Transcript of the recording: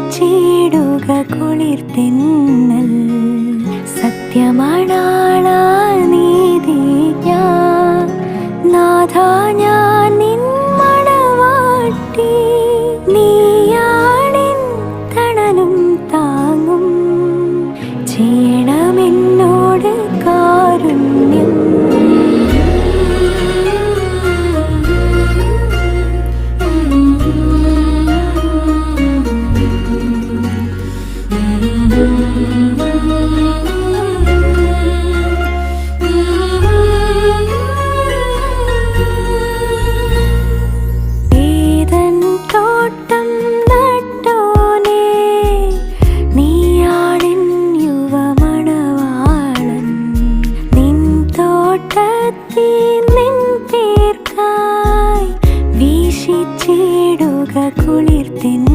വീശിച്ചിടുക കുളിർതെന്നൽ സത്യമാണാളാ നീതി ഞാൻ നാഥാ ഞാൻ നിൻ മണവാട്ടി നീയാണിൻ തണലും താങ്ങും ചെയ്യണമെന്നോട് കാരുണ്യം വീശിച്ചിടുക കുളിർതെന്നൽ